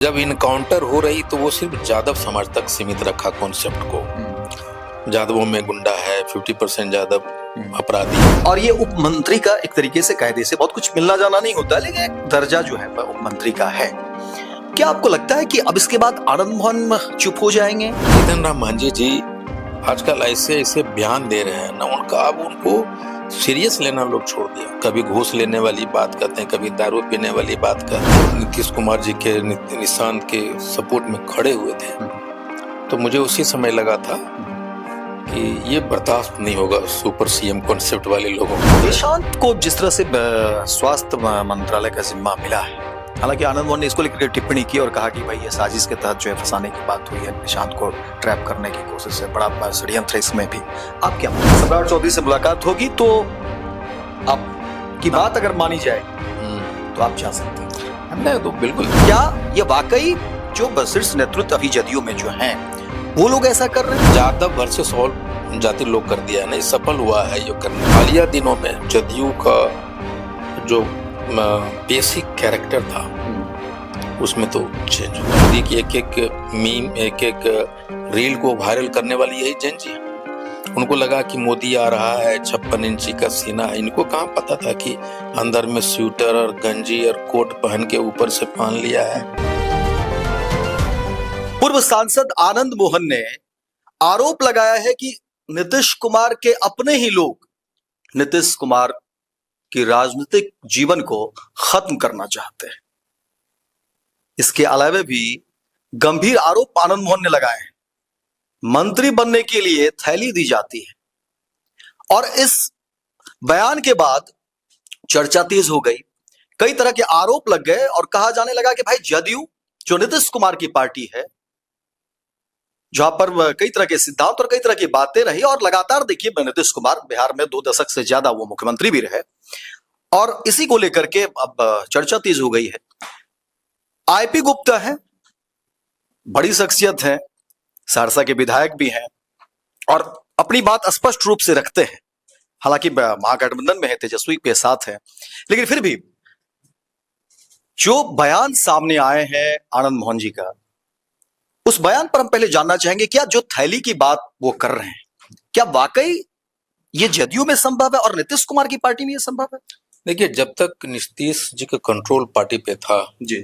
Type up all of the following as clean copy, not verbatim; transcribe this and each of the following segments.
जब इनकाउंटर हो रही तो वो सिर्फ जादव समाज तक सीमित रखा कॉन्सेप्ट को। जादवों में गुंडा है, 50% जादव अपराधी। और ये उप मंत्री का एक तरीके से कायदे से बहुत कुछ मिलना जाना नहीं होता, लेकिन एक दर्जा जो है वह उप मंत्री का है। क्या आपको लगता है कि अब इसके बाद आनंद मोहन चुप हो जाएंगे? जीतन राम मांझी जी आजकल ऐसे ऐसे बयान दे रहे हैं ना, उनका अब उनको सीरियस लेना लोग छोड़ दिया। कभी घूस लेने वाली बात करते हैं, कभी दारू पीने वाली बात करते हैं। नीतीश कुमार जी के निशांत के सपोर्ट में खड़े हुए थे, तो मुझे उसी समय लगा था कि ये बर्दाश्त नहीं होगा सुपर सीएम कॉन्सेप्ट वाले लोगों को। निशांत को जिस तरह से स्वास्थ्य मंत्रालय का जिम्मा मिला है, हालांकि आनंद मोहन ने इसको लेकर टिप्पणी की और कहा कि भाई ये साजिश के तहत जो है फंसाने की बात हुई है, निशांत को ट्रैप करने की कोशिश है, बड़ा षड्यंत्र इसमें भी। आप क्या सम्राट चौधरी से मुलाकात होगी तो आपकी बात अगर मानी जाए तो आप जा सकते हैं। नहीं तो बिल्कुल। क्या ये वाकई जो शीर्ष नेतृत्व अभी जदयू में जो है वो लोग ऐसा कर रहे हैं? जादव वर्सेस ऑल जाति लोग कर दिया है, नहीं सफल हुआ है ये करने। हालिया दिनों में जदयू का जो बेसिक कैरेक्टर था उसमें तो चेंज हुआ। कि एक मीम, एक रील को वायरल करने वाली यही जैन जी है। उनको लगा कि मोदी आ रहा है, 56 इंची का सीना। इनको कहाँ पता था कि अंदर में स्वेटर और गंजी और कोट पहन के ऊपर से पहन लिया है। पूर्व सांसद आनंद मोहन ने आरोप लगाया है कि नीतीश कुमार के अपने ही लोग नीतीश कुमार की राजनीतिक जीवन को खत्म करना चाहते हैं। इसके अलावा भी गंभीर आरोप आनंद मोहन ने लगाए हैं। मंत्री बनने के लिए थैली दी जाती है और इस बयान के बाद चर्चा तेज हो गई, कई तरह के आरोप लग गए और कहा जाने लगा कि भाई जदयू जो नीतीश कुमार की पार्टी है, जहां पर कई तरह के सिद्धांत और कई तरह की बातें रही, और लगातार देखिए नीतीश कुमार बिहार में 2 दशक से ज्यादा वो मुख्यमंत्री भी रहे, और इसी को लेकर के अब चर्चा तेज हो गई है। आईपी गुप्ता है, बड़ी शख्सियत है, सहरसा के विधायक भी हैं और अपनी बात स्पष्ट रूप से रखते हैं। हालांकि महागठबंधन में है, तेजस्वी के साथ है, लेकिन फिर भी जो बयान सामने आए हैं आनंद मोहन जी का, उस बयान पर हम पहले जानना चाहेंगे, क्या जो थैली की बात वो कर रहे हैं, क्या वाकई ये जदयू में संभव है और नीतीश कुमार की पार्टी में ये संभव है? देखिए, जब तक नीतीश जी का कंट्रोल पार्टी पे था, जी,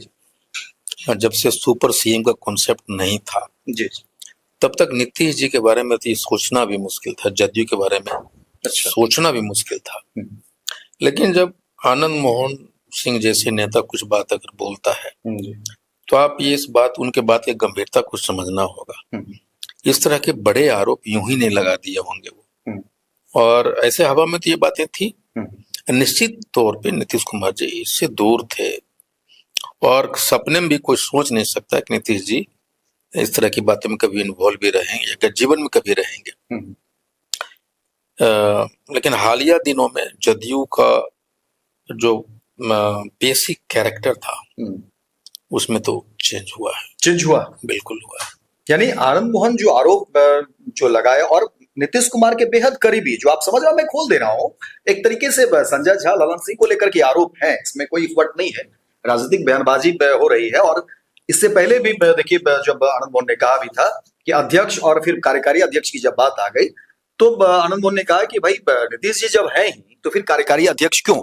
जब से सुपर सीएम का कॉन्सेप्ट नहीं था, जी, तब तक नीतीश जी के बारे में तो ये सोचना भी मुश्किल था, जदयू के बारे में सोचना भी मुश्किल था। लेकिन जब आनंद मोहन सिंह जैसे नेता कुछ बात अगर बोलता है तो आप ये इस बात, उनके बात की गंभीरता को समझना होगा। इस तरह के बड़े आरोप यूं ही नहीं लगा दिए होंगे वो, और ऐसे हवा में तो ये बातें थी। निश्चित तौर पे नीतीश कुमार जी इससे दूर थे और सपने में भी कोई सोच नहीं सकता कि नीतीश जी इस तरह की बातों में कभी इन्वॉल्व भी रहेंगे या जीवन में कभी रहेंगे। लेकिन हालिया दिनों में जदयू का जो बेसिक कैरेक्टर था उसमें तो चेंज हुआ है। बिल्कुल हुआ है। यानी आनंद मोहन जो आरोप जो लगाए, और नीतीश कुमार के बेहद करीबी, जो आप समझ रहे हो, मैं खोल दे रहा हूं एक तरीके से, संजय झा, ललन सिंह को लेकर के आरोप है, इसमें कोई फर्क नहीं है, राजनीतिक बयानबाजी हो रही है। और इससे पहले भी देखिए, जब आनंद मोहन ने कहा भी था कि अध्यक्ष और फिर कार्यकारी अध्यक्ष की जब बात आ गई तो आनंद मोहन ने कहा कि भाई नीतीश जी जब है ही तो फिर कार्यकारी अध्यक्ष क्यों,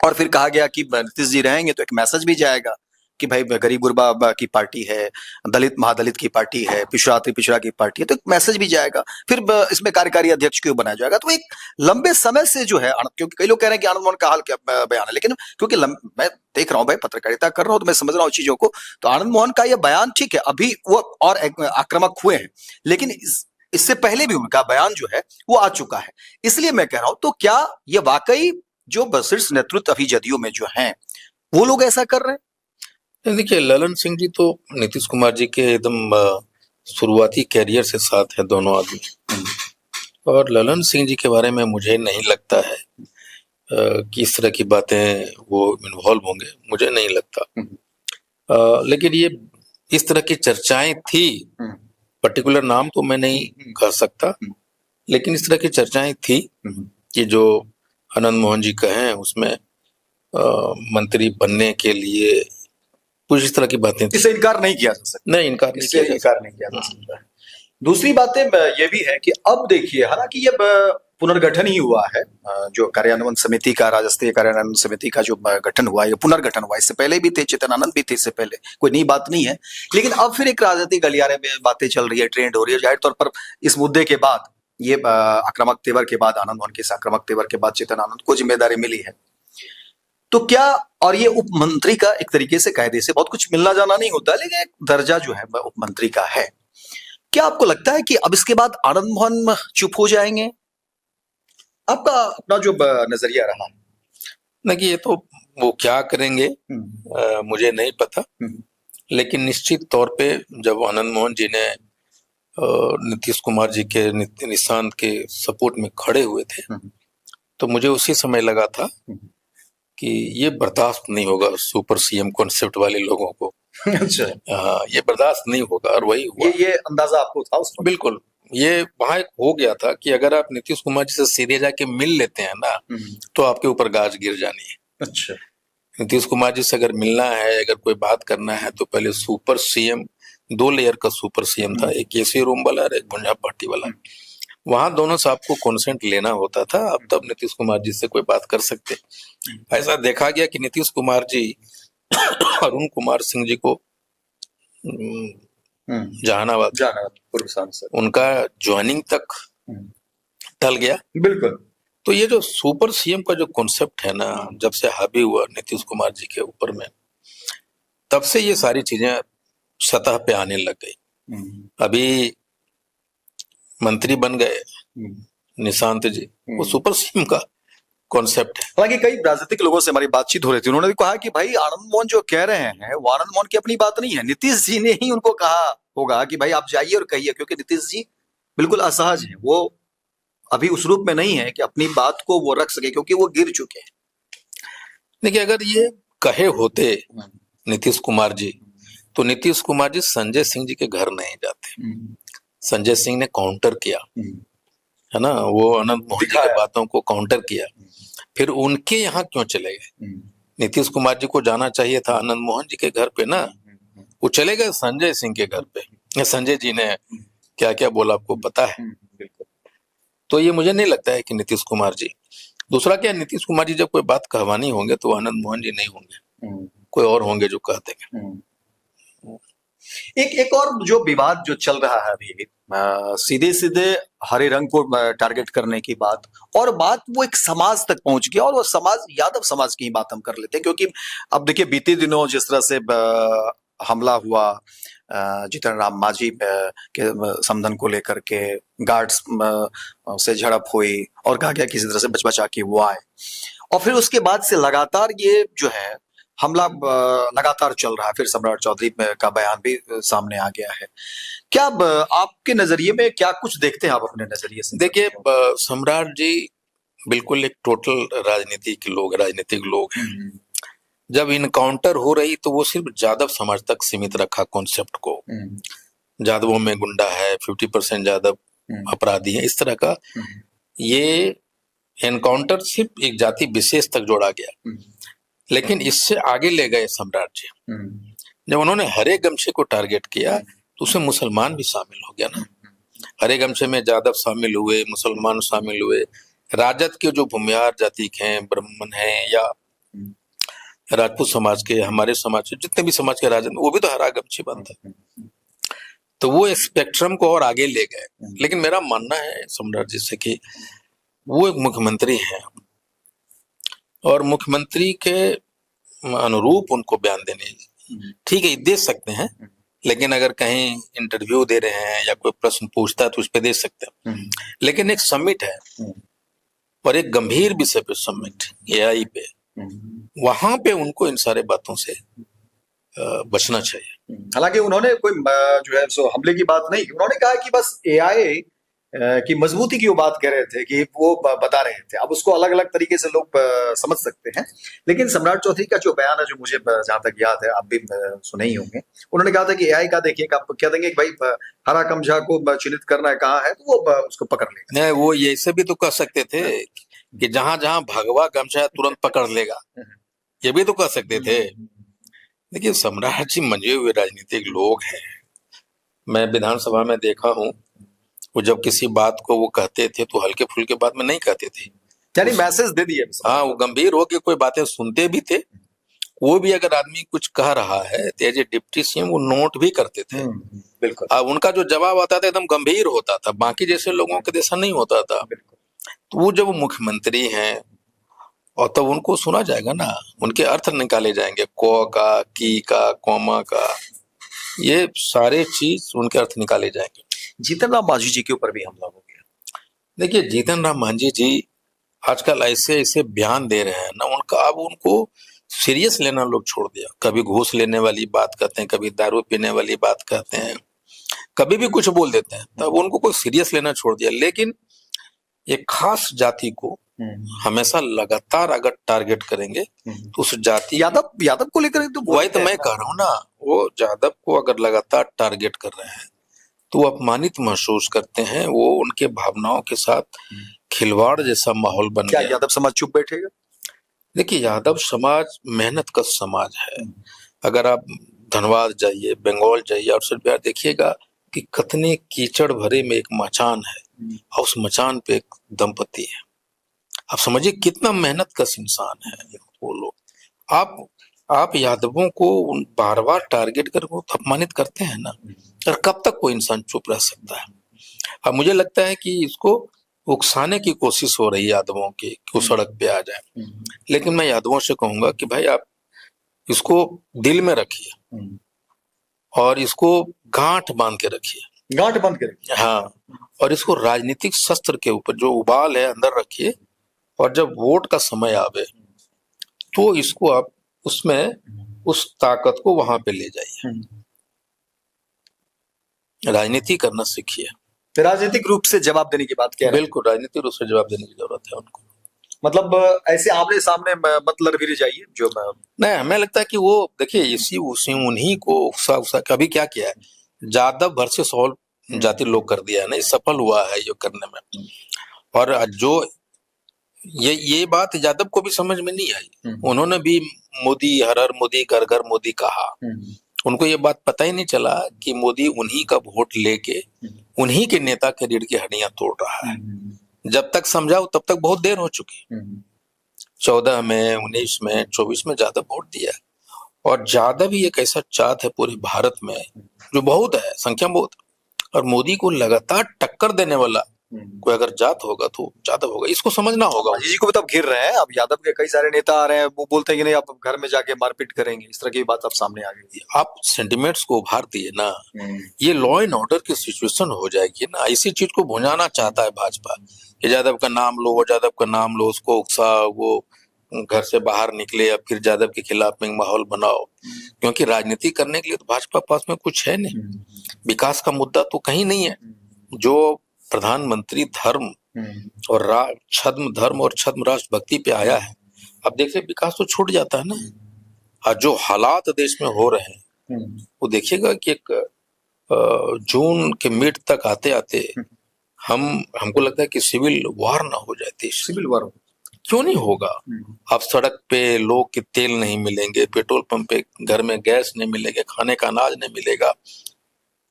और फिर कहा गया कि नीतीश जी रहेंगे तो एक मैसेज भी जाएगा कि भाई गरीब गुरबा की पार्टी है, दलित महादलित की पार्टी है, पिछड़ा अति पिछड़ा की पार्टी है, तो एक मैसेज भी जाएगा। फिर इसमें कार्यकारी अध्यक्ष क्यों बनाया जाएगा? तो एक लंबे समय से जो है, क्योंकि कई लोग कह रहे हैं कि आनंद मोहन का हाल क्या बयान है, लेकिन क्योंकि मैं देख रहा हूँ भाई, पत्रकारिता कर रहा हूँ, तो मैं समझ रहा हूँ चीजों को। तो आनंद मोहन का यह बयान ठीक है, अभी वो और आक्रामक हुए हैं, लेकिन इससे पहले भी उनका बयान जो है वो आ चुका है। इसलिए मैं कह रहा हूं, तो क्या ये वाकई जो शीर्ष नेतृत्व अभी जदयू में जो है वो लोग ऐसा कर रहे हैं? देखिए, ललन सिंह जी तो नीतीश कुमार जी के एकदम शुरुआती कैरियर से साथ है दोनों आदमी, और ललन सिंह जी के बारे में मुझे नहीं लगता है कि इस तरह की बातें वो इन्वॉल्व होंगे, मुझे नहीं लगता। लेकिन ये इस तरह की चर्चाएं थी, पर्टिकुलर नाम तो मैं नहीं कह सकता, लेकिन इस तरह की चर्चाएं थी कि जो आनंद मोहन जी कहें उसमें मंत्री बनने के लिए कुछ इस तरह की बातें थी। इससे इनकार नहीं किया जा सकता, नहीं, इनकार नहीं इससे किया जा इनकार नहीं किया जा सकता है। दूसरी बातें ये भी है कि अब देखिए, हालांकि ये पुनर्गठन ही हुआ है, जो कार्यान्वयन समिति का, राजस्त्रीय कार्यान्वयन समिति का जो गठन हुआ है, पुनर्गठन हुआ है, इससे पहले भी थे, चेतनानंद भी थे इससे पहले, कोई नई बात नहीं है। लेकिन अब फिर एक राजनीतिक गलियारे में बातें चल रही है, ट्रेंड हो रही है, जाहिर तौर पर इस मुद्दे के बाद, ये आक्रामक तेवर के बाद, आनंद मोहन के इस आक्रामक तेवर के बाद चेतनानंद को जिम्मेदारी मिली है, तो क्या, और ये उप मंत्री का एक तरीके से कायदे से बहुत कुछ मिलना जाना नहीं होता, लेकिन एक दर्जा जो है उप मंत्री का है। क्या आपको लगता है कि अब इसके बाद आनंद मोहन चुप हो जाएंगे? आपका अपना जो नजरिया रहा है। देखिए, ये तो वो क्या करेंगे मुझे नहीं पता, लेकिन निश्चित तौर पे जब आनंद मोहन जी ने नीतीश कुमार जी के निशांत के सपोर्ट में खड़े हुए थे, तो मुझे उसी समय लगा था कि ये बर्दाश्त नहीं होगा सुपर सीएम कॉन्सेप्ट वाले लोगों को। अच्छा, ये बर्दाश्त नहीं होगा, और वही हुआ। ये अंदाजा आपको था उसमें? बिल्कुल, ये वहां एक हो गया था कि अगर आप नीतीश कुमार जी से सीधे जाके मिल लेते हैं ना, तो आपके ऊपर गाज गिर जानी है। अच्छा, नीतीश कुमार जी से अगर मिलना है, अगर कोई बात करना है, तो पहले सुपर सीएम, 2 लेयर का सुपर सीएम था, एक एसी रूम वाला और एक भुंजा पार्टी वाला। वहां दोनों से आपको कॉन्सेंट लेना होता था, अब तब नीतीश कुमार जी से कोई बात कर सकते। ऐसा देखा गया कि नीतीश कुमार जी अरुण कुमार सिंह जी को जहानाबाद पूर्व सांसद, उनका ज्वाइनिंग तक टल गया। बिल्कुल। तो ये जो सुपर सीएम का जो कॉन्सेप्ट है ना, जब से हावी हुआ नीतीश कुमार जी के ऊपर में, तब से ये सारी चीजें सतह पे आने लग गई। अभी मंत्री बन गए निशांत जी, वो सुपर सीएम का कॉन्सेप्ट है। हालांकि कई राजनीतिक लोगों से हमारी बातचीत हो रही थी, उन्होंने भी कहा कि भाई आनंद मोहन जो कह रहे हैं वो आनंद मोहन की अपनी बात नहीं है, नीतीश जी ने ही उनको कहा होगा कि भाई आप जाइए और कहिए, क्योंकि नीतीश जी बिल्कुल असहज हैं, वो अभी उस रूप में नहीं है कि अपनी बात को वो रख सके, क्योंकि वो गिर चुके हैं। देखिए, अगर ये कहे होते नीतीश कुमार जी, तो नीतीश कुमार जी संजय सिंह जी के घर नहीं जाते। संजय सिंह ने काउंटर किया, है ना, वो आनंद मोहन जी की बातों को काउंटर किया, फिर उनके यहाँ क्यों चले गए? नीतीश कुमार जी को जाना चाहिए था आनंद मोहन जी के घर पे ना, वो चले गए संजय सिंह के घर पे। संजय जी ने क्या क्या बोला आपको पता है। तो ये मुझे नहीं लगता है कि नीतीश कुमार जी, दूसरा क्या, नीतीश कुमार जी जब कोई बात कहवानी होंगे तो आनंद मोहन जी नहीं होंगे, कोई और होंगे जो कह देंगे। एक और जो विवाद जो चल रहा है अभी, सीधे सीधे हरे रंग को टारगेट करने की बात, और बात वो एक समाज तक पहुंच गया, और वो समाज यादव समाज की ही बात हम कर लेते हैं, क्योंकि अब देखिए बीते दिनों जिस तरह से हमला हुआ जीतन राम मांझी के समधन को लेकर के, गार्ड्स से झड़प हुई और कहा गया किसी तरह से बचा के वो आए, और फिर उसके बाद से लगातार ये जो है हमला लगातार चल रहा है। फिर सम्राट चौधरी का बयान भी सामने आ गया है। क्या आपके नजरिए में क्या कुछ देखते हैं आप अपने नजरिए से? देखिए, सम्राट जी बिल्कुल एक टोटल राजनीतिक लोग हैं। जब इनकाउंटर हो रही तो वो सिर्फ यादव समाज तक सीमित रखा कॉन्सेप्ट को, यादवों में गुंडा है, 50% यादव अपराधी है, इस तरह का ये एनकाउंटर सिर्फ एक जाति विशेष तक जोड़ा गया। लेकिन इससे आगे ले गए सम्राट जी, जब उन्होंने हरे गमछे को टारगेट किया तो उसमें मुसलमान भी शामिल हो गया ना। हरे गमछे में यादव शामिल हुए, मुसलमान शामिल हुए, राजद के जो भूमिहार जाति के हैं, ब्राह्मण हैं या राजपूत समाज के, हमारे समाज के जितने भी समाज के राजद, वो भी तो हरा गमछी बनता है। तो वो स्पेक्ट्रम को और आगे ले गए। लेकिन मेरा मानना है सम्राट जी से कि वो एक मुख्यमंत्री हैं और मुख्यमंत्री के अनुरूप उनको बयान देने, ठीक है दे सकते हैं, लेकिन अगर कहीं इंटरव्यू दे रहे हैं या कोई प्रश्न पूछता है तो उस पर दे सकते हैं। लेकिन एक समिट है और एक गंभीर विषय पे समिट, एआई पे, वहां पे उनको इन सारे बातों से बचना चाहिए। हालांकि उन्होंने कोई जो है सो हमले की बात नहीं की, उन्होंने कहा कि बस एआई की मजबूती की वो बात कह रहे थे कि वो बता रहे थे। अब उसको अलग अलग तरीके से लोग समझ सकते हैं, लेकिन सम्राट चौधरी का जो बयान है, जो मुझे जहां तक याद है, आप भी सुने ही होंगे, उन्होंने कहा था कि एआई का देखिए, आप कह देंगे कि भाई हरा कमझा को चिन्हित करना है कहाँ है, तो वो उसको पकड़ लेगा। नहीं, वो ये से भी तो कह सकते थे कि जहां जहां भगवा गमछा तुरंत पकड़ लेगा, ये भी तो कह सकते थे। देखिए, सम्राट जी मंजे हुए राजनीतिक लोग हैं। मैं विधानसभा में देखा हूँ, वो जब किसी बात को वो कहते थे तो हल्के फुल्के बात में नहीं कहते थे। यानी मैसेज दे दिए। हाँ, वो गंभीर होकर कोई बातें सुनते भी थे। वो भी अगर आदमी कुछ कह रहा है तो एज ए डिप्टी सीएम वो नोट भी करते थे। बिल्कुल। अब उनका जो जवाब आता था एकदम गंभीर होता था, बाकी जैसे लोगों के जैसा नहीं होता था। तो वो जब मुख्यमंत्री हैं और तब उनको सुना जाएगा ना, उनके अर्थ निकाले जाएंगे, क का, की का, कॉमा का, ये सारे चीज उनके अर्थ निकाले जाएंगे। जीतन राम मांझी जी के ऊपर भी हमला हो गया। देखिए, जीतन राम मांझी जी आजकल ऐसे ऐसे बयान दे रहे हैं ना, उनका अब उनको सीरियस लेना लोग छोड़ दिया। कभी घूस लेने वाली बात करते हैं, कभी दारू पीने वाली बात करते हैं, कभी भी कुछ बोल देते हैं, तब उनको कोई सीरियस लेना छोड़ दिया। लेकिन एक खास जाति को हमेशा लगातार अगर टारगेट करेंगे तो उस जाति यादव को लेकर तो वही तो मैं कह रहा हूँ ना, वो यादव को अगर लगातार टारगेट कर रहे हैं तो वो अपमानित महसूस करते हैं। वो उनके भावनाओं के साथ खिलवाड़ जैसा माहौल बन गया। यादव समाज चुप बैठेगा? देखिए, यादव समाज मेहनत का समाज है। अगर आप धनबाद जाइए, बंगाल जाइए और बिहार देखिएगा कि कितने कीचड़ भरे में एक मचान है और उस मचान पे एक दंपति है। आप समझिए कितना मेहनत कश इंसान है वो लोग। आप यादवों को बार बार टारगेट कर अपमानित करते हैं ना, और कब तक कोई इंसान चुप रह सकता है? अब मुझे लगता है कि इसको उकसाने की कोशिश हो रही है यादवों की कि वो सड़क पे आ जाए। लेकिन मैं यादवों से कहूंगा कि भाई आप इसको दिल में रखिए और इसको गांठ बांध के रखिए। गांठ बांध के रखिए। हाँ, और इसको राजनीतिक शस्त्र के ऊपर जो उबाल है अंदर रखिए, और जब वोट का समय आवे तो इसको आप उसमें उस ताकत को वहां पे ले जाइए। राजनीति करना सीखिए। राजनीतिक रूप से जवाब देने की बात कह रहे हैं। बिल्कुल, राजनीतिक रूप से जवाब देने की जरूरत है उनको। मतलब ऐसे आमने सामने मत लड़भिड़ जाइए जो नहीं, हमें लगता है कि वो देखिए इसी उसी उन्हीं को उकसा कभी क्या किया है, यादव भर से 100 जाति लोग कर दिया है ना, सफल हुआ है ये करने में। और जो ये बात यादव को भी समझ में नहीं आई। उन्होंने भी मोदी हर हर मोदी घर घर मोदी कहा। उनको ये बात पता ही नहीं चला कि मोदी उन्हीं का वोट लेके उन्हीं के नेता के रीढ़ की हड्डियां तोड़ रहा है। जब तक समझाओ तब तक बहुत देर हो चुकी। 14 में, 19 में, 24 में यादव वोट दिया। और यादव ही एक ऐसा जात है पूरे भारत में जो बहुत है, संख्या बहुत, और मोदी को लगातार टक्कर देने वाला कोई अगर जात होगा तो यादव होगा। इसको समझना होगा। जी को भी तब घिर रहे हैं। अब यादव के कई सारे नेता आ रहे हैं, वो बोलते हैं कि नहीं आप घर में जाके मारपीट करेंगे, इस तरह की बात अब सामने आ गई। आप सेंटिमेंट्स को उभार दिए ना, ये लॉ एंड ऑर्डर की सिचुएशन हो जाएगी ना। इसी चीज को भुनाना चाहता है भाजपा। यादव का नाम लो, वो यादव का नाम लो, उसको उकसा, वो घर से बाहर निकले या फिर यादव के खिलाफ में माहौल बनाओ। क्योंकि राजनीति करने के लिए तो भाजपा पास में कुछ है नहीं, विकास का मुद्दा तो कहीं नहीं है। जो प्रधानमंत्री धर्म और छद्म धर्म और छद्म राष्ट्र भक्ति पे आया है, अब देखिए विकास तो छूट जाता है ना। और जो हालात देश में हो रहे हैं वो देखिएगा कि एक जून के मिड तक आते आते हमको लगता है कि सिविल वार ना हो जाए देश। सिविल वार क्यों नहीं होगा? अब सड़क पे लोग के तेल नहीं मिलेंगे, पेट्रोल पंप पे घर में गैस नहीं मिलेगा, खाने का अनाज नहीं मिलेगा।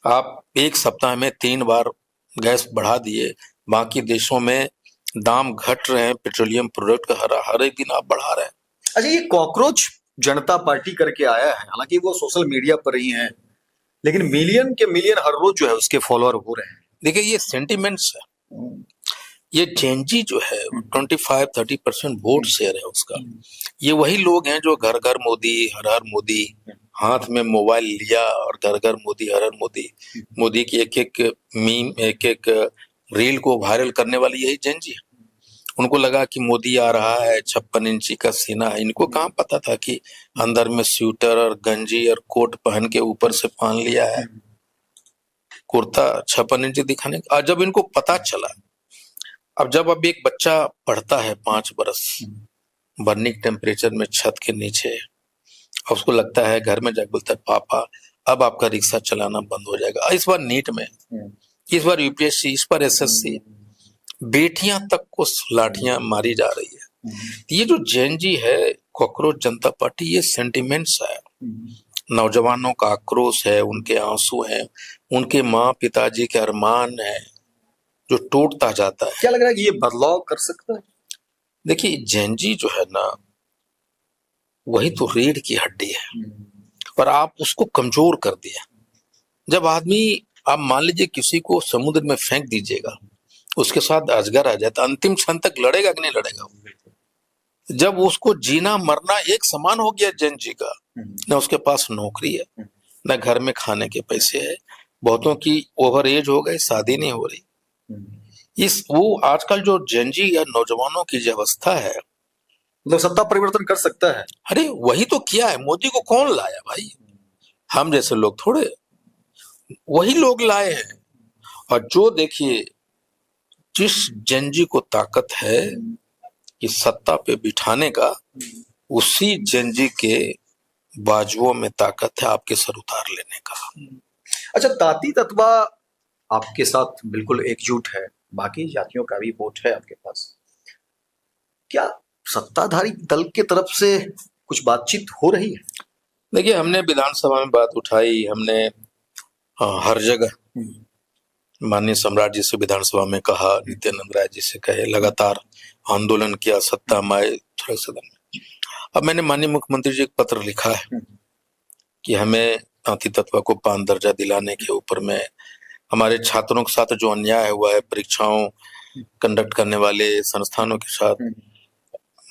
आप एक सप्ताह में 3 बार गैस बढ़ा दिए, बाकी देशों में दाम घट रहे हैं पेट्रोलियम प्रोडक्ट का, हर एक दिन आप बढ़ा रहे हैं। अच्छा, ये कॉकरोच जनता पार्टी करके आया है, हालांकि वो सोशल मीडिया पर ही है, लेकिन मिलियन के मिलियन हर रोज जो है उसके फॉलोअर हो रहे हैं। देखिए, ये सेंटिमेंट्स है। ये जेनजी जो है 25-30% वोट शेयर है उसका। ये वही लोग हैं जो घर घर मोदी हर हर मोदी, हाथ में मोबाइल लिया और घर घर मोदी हर हर मोदी, मोदी की एक एक मीम, एक एक रील को वायरल करने वाली यही जेनजी है। उनको लगा कि मोदी आ रहा है, 56 इंची का सीना है। इनको कहाँ पता था कि अंदर में स्वेटर और गंजी और कोट पहन के ऊपर से पहन लिया है कुर्ता 56 इंची दिखाने का। जब इनको पता चला, अब जब एक बच्चा पढ़ता है 5 बरस बर्निंग टेम्परेचर में छत के नीचे, और उसको लगता है घर में जाकर बोलता है पापा अब आपका रिक्शा चलाना बंद हो जाएगा। इस बार नीट में, इस बार यूपीएससी, इस बार एसएससी, बेटियां तक को लाठियां मारी जा रही है। ये जो जेनजी है, कॉकरोच जनता पार्टी, ये सेंटिमेंट्स है। नौजवानों का आक्रोश है, उनके आंसू हैं, उनके माँ पिताजी के अरमान है जो टूटता जाता है। क्या लग रहा है कि ये बदलाव कर सकता है? देखिए, जेनजी जो है ना, वही तो रीढ़ की हड्डी है, पर आप उसको कमजोर कर दिया। जब आदमी, आप मान लीजिए किसी को समुद्र में फेंक दीजिएगा, उसके साथ अजगर आ जाए तो अंतिम क्षण तक लड़ेगा कि नहीं लड़ेगा? जब उसको जीना मरना एक समान हो गया जेनजी का, न उसके पास नौकरी है, न घर में खाने के पैसे है, बहुतों की ओवर एज हो गई, शादी नहीं हो रही। वो आजकल जो जेनजी या नौजवानों की जो अवस्था है, मतलब सत्ता परिवर्तन कर सकता है। अरे वही तो किया है। मोदी को कौन लाया भाई? हम जैसे लोग थोड़े, वही लोग लाए हैं। और जो देखिए, जिस जेनजी को ताकत है कि सत्ता पे बिठाने का, उसी जेनजी के बाजुओं में ताकत है आपके सर उतार लेने का। अच्छा, ताती तत्वा आपके साथ बिल्कुल एकजुट है, बाकी जातियों का भी वोट है आपके पास। क्या सत्ताधारी दल के तरफ से कुछ बातचीत हो रही है? देखिए, हमने विधानसभा में बात उठाई, हमने हर जगह माननीय सम्राट जी से विधानसभा में कहा, नित्यानंद राय जी से कहे, लगातार आंदोलन किया, सत्ता में आए सदन में। अब मैंने माननीय मुख्यमंत्री जी एक पत्र लिखा है कि हमें तांती तत्व को 5 दर्जा दिलाने के ऊपर में हमारे छात्रों के साथ जो अन्याय हुआ है, परीक्षाओं कंडक्ट करने वाले संस्थानों के साथ,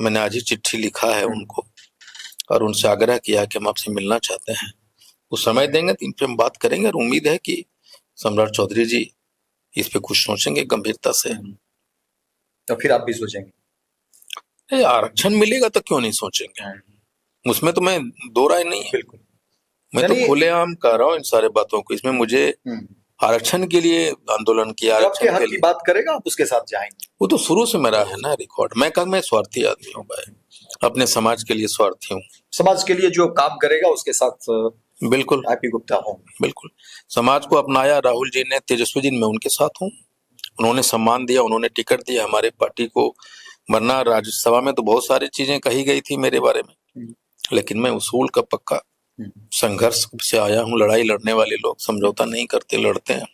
मैंने आज ही चिट्ठी लिखा है उनको और उनसे आग्रह किया कि हम आपसे मिलना चाहते हैं। वो समय देंगे तो इन पे हम बात करेंगे और उम्मीद है कि सम्राट चौधरी जी इस पे कुछ सोचेंगे गंभीरता से। तो फिर आप भी सोचेंगे? आरक्षण मिलेगा तो क्यों नहीं सोचेंगे? उसमें तो मैं दो राय नहीं है। बिल्कुल, मैं तो खुलेआम कह रहा हूँ इन सारे बातों को। इसमें मुझे आरक्षण के लिए आंदोलन किया, आपके हक की बात करेगा, आप उसके साथ जाएंगे। वो तो शुरू से मेरा है ना रिकॉर्ड। मैं स्वार्थी आदमी हूँ भाई, अपने समाज के लिए स्वार्थी हूँ। समाज के लिए जो काम करेगा उसके साथ बिल्कुल आईपी गुप्ता हो। बिल्कुल, समाज को अपनाया राहुल जी ने, तेजस्वी जी, मैं उनके साथ हूँ। उन्होंने सम्मान दिया, उन्होंने टिकट दिया हमारे पार्टी को। वरना राज्यसभा में तो बहुत सारी चीजें कही गई थी मेरे बारे में, लेकिन मैं उसूल का पक्का संघर्ष से आया हूँ। लड़ाई लड़ने वाले लोग समझौता नहीं करते, लड़ते हैं।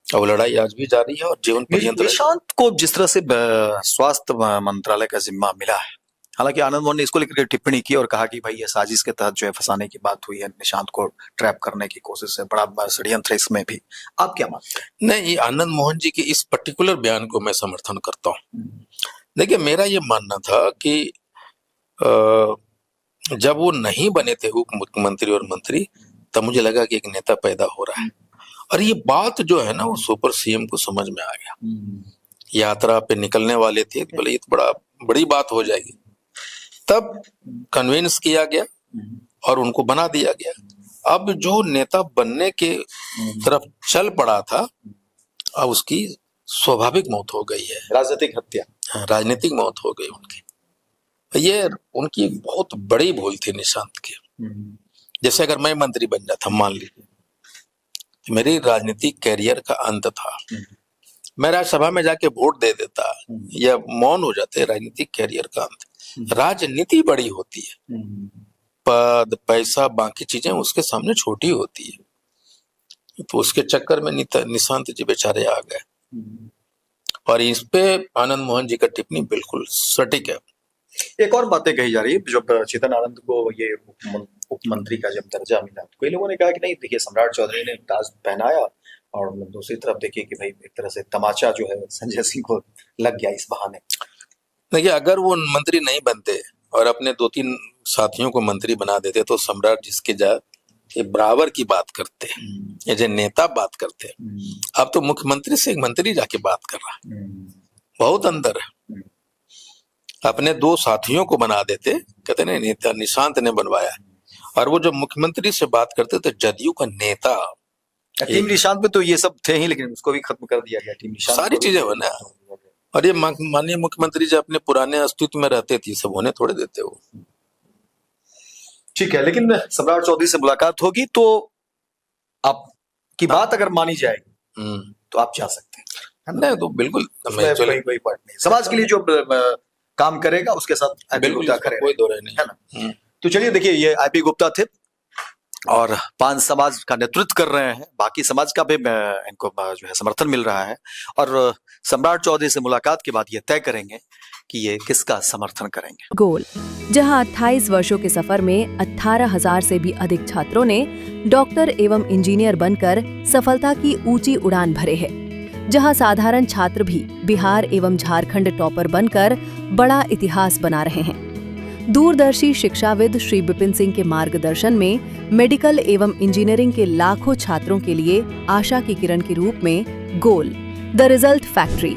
और लड़ाई आज भी जारी है और जीवन पर्यंत। निशांत को जिस तरह से स्वास्थ्य मंत्रालय का जिम्मा मिला है, हालांकि आनंद मोहन ने इसको लेकर टिप्पणी की और कहा कि भाई ये साजिश के तहत जो है फंसाने की बात हुई है, निशांत को ट्रैप करने की कोशिश है, बड़ा षड्यंत्र इसमें भी। आप क्या मानते हैं? नहीं, आनंद मोहन जी के इस पर्टिकुलर बयान को मैं समर्थन करता हूँ। देखिए, मेरा ये मानना था कि जब वो नहीं बने थे उप मुख्यमंत्री और मंत्री, तब मुझे लगा कि एक नेता पैदा हो रहा है। और ये बात जो है ना, वो सुपर सीएम को समझ में आ गया। यात्रा पे निकलने वाले थे, तो बोले ये तो बड़ी बात हो जाएगी। तब कन्विंस किया गया और उनको बना दिया गया। अब जो नेता बनने के तरफ चल पड़ा था, अब उसकी स्वाभाविक मौत हो गई है, राजनीतिक हत्या। राजनीतिक मौत हो गई उनकी। ये उनकी बहुत बड़ी भूल थी निशांत की। जैसे अगर मैं मंत्री बन जाता, मान लीजिए, मेरी राजनीतिक कैरियर का अंत था, मैं राज्यसभा में जाके वोट दे देता या मौन हो जाते, राजनीतिक कैरियर का अंत। राजनीति बड़ी होती है, पद पैसा बाकी चीजें उसके सामने छोटी होती है। तो उसके चक्कर में निशांत जी बेचारे आ गए। और इस पे आनंद मोहन जी का टिप्पणी बिल्कुल सटीक है। एक और बातें कही जा रही है, जब चेतन आनंद को ये उप मंत्री का जब दर्जा मिला, तो कई लोगों ने कहा कि नहीं, देखिए सम्राट चौधरी ने ताज पहनाया, और दूसरी तरफ देखिए कि भाई एक तरह से तमाचा जो है संजय सिंह को लग गया इस बहाने। देखिए, अगर वो मंत्री नहीं बनते और अपने 2-3 साथियों को मंत्री बना देते, तो सम्राट जिसके ये बराबर की बात करते, ये जो नेता बात करते। अब तो मुख्यमंत्री से एक मंत्री जाके बात कर रहा, बहुत अंतर है। अपने 2 साथियों को बना देते, कहते नहीं, नेता निशांत ने बनवाया। और वो जब मुख्यमंत्री से बात करते तो जदयू का नेता, टीम निशांत में तो ये सब थे ही, लेकिन उसको भी खत्म कर दिया गया। टीम निशांत सारी चीजें बना। और ये माननीय मुख्यमंत्री जी अपने पुराने अस्तित्व में रहते थे, सब होने थोड़े देते वो। ठीक है, लेकिन सम्राट चौधरी से मुलाकात होगी तो आपकी बात अगर मानी जाएगी तो आप जा सकते हैं। नहीं तो बिल्कुल, कोई बात नहीं। समाज के लिए जो काम करेगा उसके साथ आईपी गुप्ता करेगा, कोई दो राय नहीं है ना। तो चलिए, देखिए, ये आईपी गुप्ता थे, और पान समाज का नेतृत्व कर रहे हैं। बाकी समाज का भी इनको जो है समर्थन मिल रहा है और सम्राट चौधरी से मुलाकात के बाद ये तय करेंगे कि ये किसका समर्थन करेंगे। गोल, जहां 28 वर्षों के सफर में 18,000 से भी अधिक छात्रों ने डॉक्टर एवं इंजीनियर बनकर सफलता की ऊंची उड़ान भरे हैं, जहां साधारण छात्र भी बिहार एवं झारखंड टॉपर बनकर बड़ा इतिहास बना रहे हैं। दूरदर्शी शिक्षाविद श्री विपिन सिंह के मार्गदर्शन में मेडिकल एवं इंजीनियरिंग के लाखों छात्रों के लिए आशा की किरण के रूप में गोल, द रिजल्ट फैक्ट्री